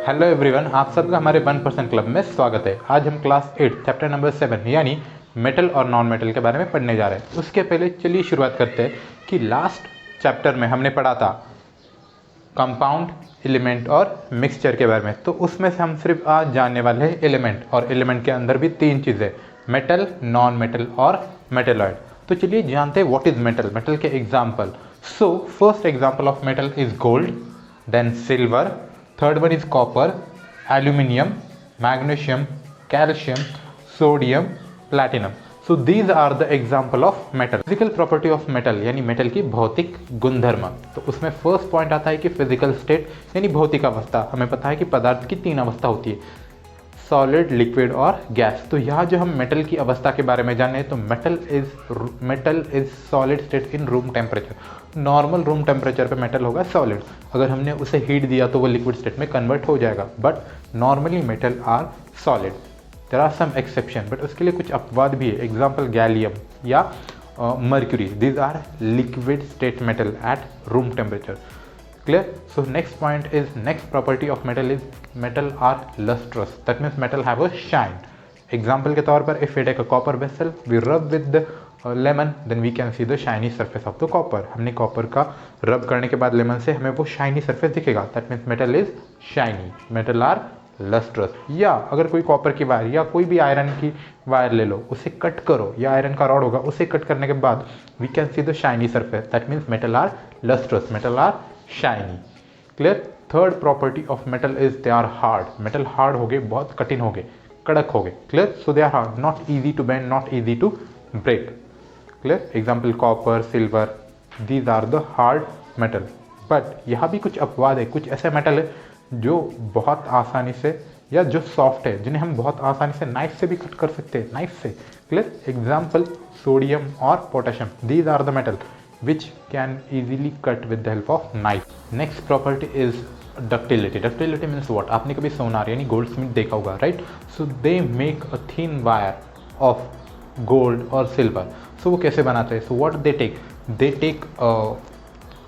Hello everyone, आप सबका हमारे 1% क्लब में स्वागत है। आज हम क्लास 8 चैप्टर नंबर 7 यानी मेटल और नॉन मेटल के बारे में पढ़ने जा रहे हैं। उसके पहले चलिए शुरुआत करते हैं कि लास्ट चैप्टर में हमने पढ़ा था कंपाउंड, एलिमेंट और मिक्सचर के बारे में। तो उसमें से हम सिर्फ आज जानने वाले हैं एलिमेंट, और एलिमेंट के अंदर भी तीन चीज़ें, मेटल, नॉन मेटल और मेटेलॉइड। तो चलिए जानते हैं व्हाट इज मेटल, मेटल के example. So first example of metal is gold, then silver, third one is copper, aluminium, magnesium, calcium, sodium, platinum. So these are the example of metal. Physical property of metal यानी metal की भौतिक गुणधर्म। तो उसमें first point आता है कि physical state यानी भौतिक अवस्था। हमें पता है कि पदार्थ की तीन अवस्था होती है, सॉलिड, लिक्विड और गैस। तो यहाँ जो हम मेटल की अवस्था के बारे में जाने तो metal is solid state in room temperature. Normal room temperature पे मेटल होगा सॉलिड, अगर हमने उसे हीट दिया तो वो लिक्विड स्टेट में कन्वर्ट हो जाएगा, but normally metal are solid. There are some exception, but उसके लिए कुछ अपवाद भी है। एग्जाम्पल गैलियम या mercury, these are liquid state metal at room temperature. Clear? So next point is, next property of metal is metal are lustrous. That means metal have a shine. Example के तौर पर if we take a copper vessel, we rub with the lemon, then we can see the shiny surface of the copper. हमने copper का रब करने के बाद lemon से हमें वो शाइनी सरफेस दिखेगा। That means metal is shiny. Metal are lustrous. या अगर कोई कॉपर की वायर या कोई भी आयरन की वायर ले लो, उसे कट करो, या आयरन का रॉड होगा, उसे कट करने के बाद we can see the shiny surface. That means metal are lustrous. Metal are shiny. Clear? Third property of metal is they are hard. Metal hard हो गए, बहुत कठिन हो गए, कड़क हो गए। Clear? So they are hard, not easy to bend, not easy to break. Clear? Example copper, silver, these are the hard metal. But यहाँ भी कुछ अपवाद है, कुछ ऐसे मेटल है जो बहुत आसानी से, या जो सॉफ्ट है, जिन्हें हम बहुत आसानी से नाइफ से भी कट कर सकते हैं, नाइफ से। क्लियर? एग्जाम्पल सोडियम और potassium, these are the metal which can easily cut with the help of knife. Next property is ductility. Ductility means what? आपने कभी सोनार यानी गोल्ड स्मिथ देखा होगा, right? So they make a thin wire of gold और silver. So वो कैसे बनाते हैं? So what they take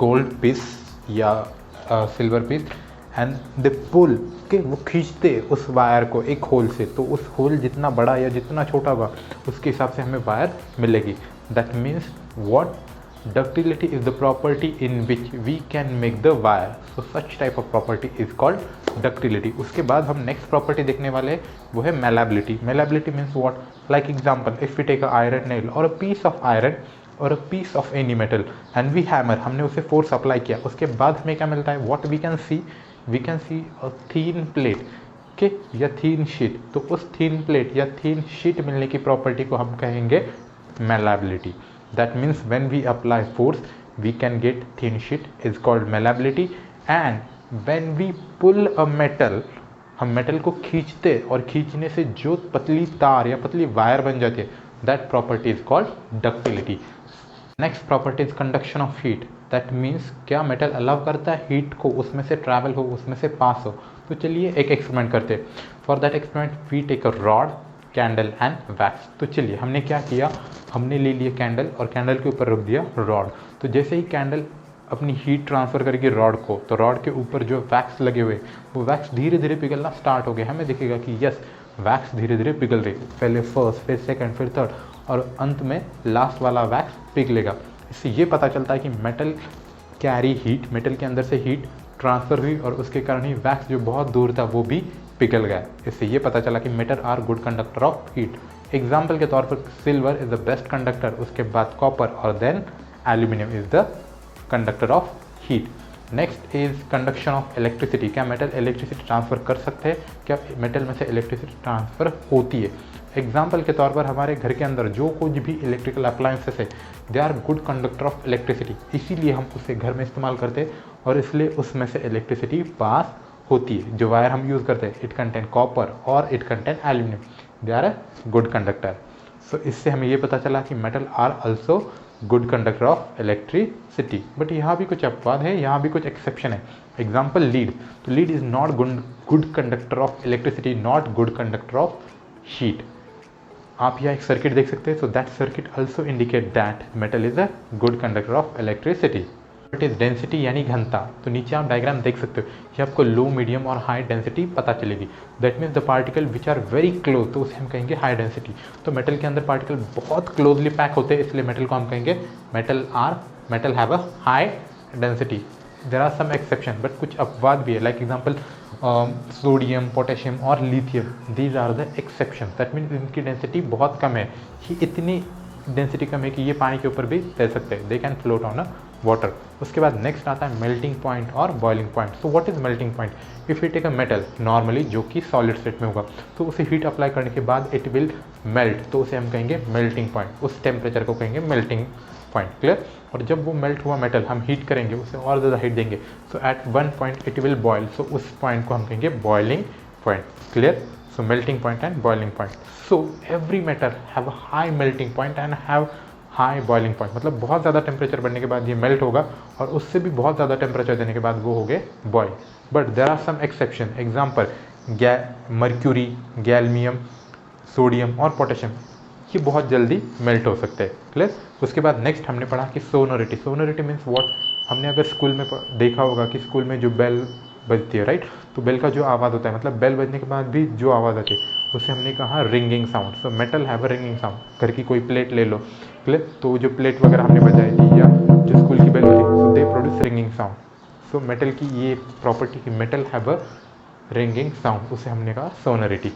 gold piece या silver piece and they pull के, वो खींचते उस वायर को एक होल से, तो उस होल जितना बड़ा या जितना छोटा होगा उसके हिसाब से हमें वायर मिलेगी। That means what? Ductility is the property in which we can make the wire. So such type of property is called ductility. उसके बाद हम next property देखने वाले हैं, वो है malleability. Malleability means what? Like example, if we take a iron nail or a piece of iron or a piece of any metal and we hammer, हमने उसे force apply किया, उसके बाद हमें क्या मिलता है? What we can see? We can see a thin plate, okay? या thin sheet. तो उस thin plate या thin sheet मिलने की property को हम कहेंगे malleability. That means when we apply force, we can get thin sheet, is called malleability. And when we pull a metal, हम मेटल को खींचते और खींचने से जो पतली तार या पतली वायर बन जाती है, that property is called ductility. Next property is conduction of heat. That means क्या मेटल अलाउ करता है हीट को उसमें से ट्रैवल हो, उसमें से पास हो। तो चलिए एक एक्सपेरिमेंट करते हैं। For that experiment we take a rod, candle and wax. तो चलिए हमने क्या किया, हमने ले लिया कैंडल और कैंडल के ऊपर रख दिया रॉड। तो जैसे ही कैंडल अपनी हीट ट्रांसफ़र करेगी रॉड को, तो रॉड के ऊपर जो वैक्स लगे हुए, वो वैक्स धीरे धीरे पिघलना स्टार्ट हो गया। हमें दिखेगा कि यस, वैक्स धीरे धीरे पिघल रही, पहले फर्स्ट, फिर सेकंड, फिर थर्ड, और अंत में लास्ट वाला वैक्स पिघलेगा। इससे ये पता चलता है कि मेटल कैरी हीट, मेटल के अंदर से हीट ट्रांसफ़र हुई और उसके कारण ही वैक्स जो बहुत दूर था वो भी पिघल गया। इससे ये पता चला कि metal are good conductor of heat. Example के तौर पर silver is the best conductor, उसके बाद कॉपर और then aluminium is the conductor of heat. Next is conduction of electricity. क्या मेटल इलेक्ट्रिसिटी ट्रांसफ़र कर सकते हैं? क्या मेटल में से इलेक्ट्रिसिटी ट्रांसफ़र होती है? एग्जाम्पल के तौर पर हमारे घर के अंदर जो कुछ भी इलेक्ट्रिकल अप्लायंसेस है, they are good conductor of electricity, इसीलिए हम उसे घर में इस्तेमाल करते हैं और इसलिए उसमें से इलेक्ट्रिसिटी पास होती है। जो वायर हम यूज़ करते हैं, इट कंटेन कॉपर और it contain aluminium, they are a good conductor. So इससे हमें ये पता चला कि metal are also good conductor of electricity. But यहाँ भी कुछ अपवाद है, यहाँ भी कुछ एक्सेप्शन है। Example lead. तो lead is not good conductor of electricity, not good conductor of heat. आप यहाँ एक सर्किट देख सकते हैं, so that circuit also indicate that metal is a good conductor of electricity. Is density यानी घनता। तो नीचे आप डायग्राम देख सकते हो, ये आपको लो, मीडियम और हाई डेंसिटी पता चलेगी। That means the particle which are very close, तो उसे हम कहेंगे हाई डेंसिटी। तो मेटल के अंदर पार्टिकल बहुत क्लोजली पैक होते हैं, इसलिए मेटल को हम कहेंगे metal have a high density. There are some exception, but कुछ अपवाद भी है, लाइक एग्जाम्पल सोडियम, पोटेशियम और lithium, these are the exception. That means इनकी डेंसिटी बहुत कम है, ये इतनी डेंसिटी कम है कि ये पानी के ऊपर भी तैर सकते हैं, they can float on a water. उसके बाद नेक्स्ट आता है मेल्टिंग पॉइंट और boiling point. So what is melting point? If you take a metal normally जो कि सॉलिड स्टेट में होगा, तो उसे हीट अप्लाई करने के बाद इट विल मेल्ट, तो उसे हम कहेंगे मेल्टिंग पॉइंट। उस टेम्परेचर को कहेंगे मेल्टिंग पॉइंट। क्लियर? और जब वो मेल्ट हुआ मेटल हम हीट करेंगे, उसे और ज़्यादा हीट देंगे, so at one point it will boil, so उस पॉइंट को हम कहेंगे boiling point. Clear? So melting point and boiling point. So every metal have a high melting point and have high boiling point, मतलब बहुत ज़्यादा temperature बढ़ने के बाद ये मेल्ट होगा और उससे भी बहुत ज़्यादा टेम्परेचर देने के बाद वो हो गए boil. But there are some exception, example mercury, gallium, sodium और पोटेशियम, ये बहुत जल्दी मेल्ट हो सकते हैं। क्लियर? उसके बाद नेक्स्ट हमने पढ़ा कि सोनोरिटी। Sonority means what? हमने अगर स्कूल में देखा होगा कि स्कूल में जो बेल बजती है, राइट, तो बेल का जो आवाज़ होता है, मतलब बेल बजने के बाद भी जो आवाज़ आती है, उसे हमने कहा ringing sound. So metal have a ringing sound. घर की कोई प्लेट ले लो, क्लियर, तो जो प्लेट वगैरह हमने बजाई थी या जो स्कूल की बेल होती है, so they produce ringing sound. So metal की ये प्रॉपर्टी कि metal have a ringing sound, उसे हमने कहा सोनोरिटी।